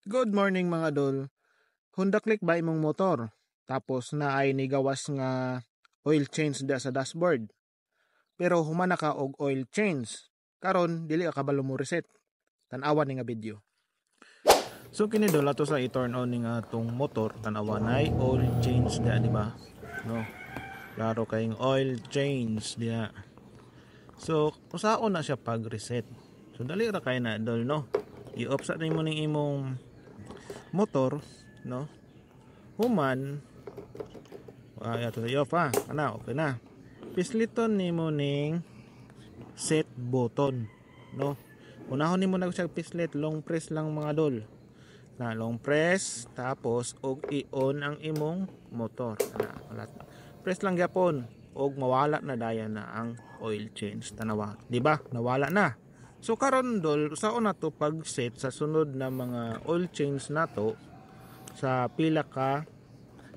Good morning mga dol. Honda Click ba imong motor? Tapos na ay nigawas nga oil change da sa dashboard. Pero humana ka og oil change. Karon dili ka kabalo mo reset. Tan-awan ni nga video. So kini dol ato sa i-turn on ni nga tong motor, tan-awan ay oil change da, di ba? No. Klaro kayong oil change dia. So usaon na siya pag reset. So dali ra kay na dol, no. I-off sa nimo ning imong motor, no, human ato sa off okay na, pisliton nimo ning set button, no, unahon nimo na siya pislit, long press lang mga dol, na long press, tapos og i-on ang imong motor, press lang gyapon og mawala na daya na ang oil change, tanawa, di ba, nawala na. So karon dol, saon nato pag set sa sunod na mga oil change nato sa pila ka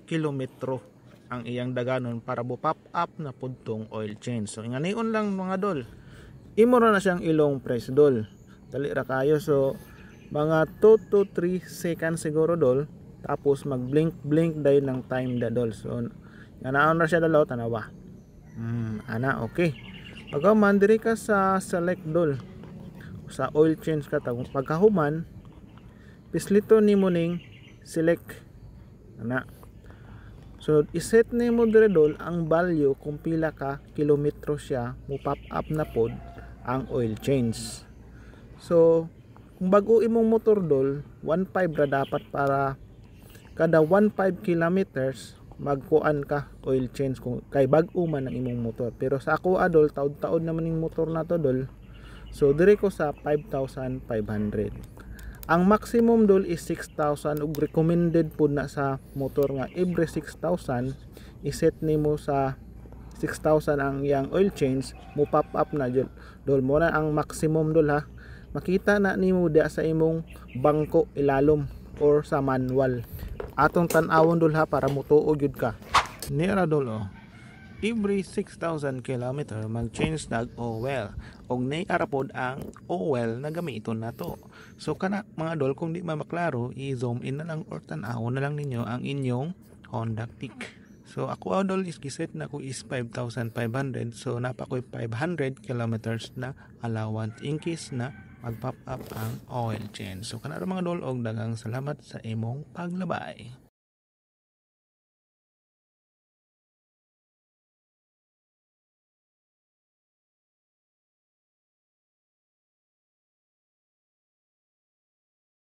kilometro ang iyang daganon para bu pop up na pudtong oil change. So inganion lang mga dol. Imo ra na siyang ilong press dol. Dali ra kayo, so mga 2 to 3 seconds siguro dol. Tapos mag blink day ng time da dol. So ganaon ra siya dalaw, tanawa. Ana okay. Pagkaman diri ka sa select dol. Sa oil change ka tagong pagkahuman, pislito nimo ning select ana. So iset nimo dire dol ang value kung pila ka kilometro siya mo pop up na pod ang oil change. So kung bago imong motor dol, 1.5 ra dapat para kada 1.5 kilometers magkuan ka oil change kung kay bag-o man ang imong motor. Pero sa ako adol, taod-taod naman ning motor na to dol. So dire ko sa 5,500. Ang maximum dol is 6,000 ug recommended pud na sa motor nga every 6,000 iset nimo sa 6,000 ang yang oil change mo pop up na dol mo na ang maximum dol ha. Makita na nimo dia sa imong bangko ilalom or sa manual. Atong tan-awon dol ha para mutuo gyud ka. Nira dol oh. Every 6,000 km mag-change nag oil og nay arapod ang oil na gamiton nato. So kana mga dol, kung di maklaro, i-zoom in na lang or tan-awon na lang ninyo ang inyong Honda Click. So ako dol is giset na ko is 5,500, so napa koy 500 kilometers na allowance in case na mag-pop up ang oil change. So kana mga dol, og daghang salamat sa imong paglabay.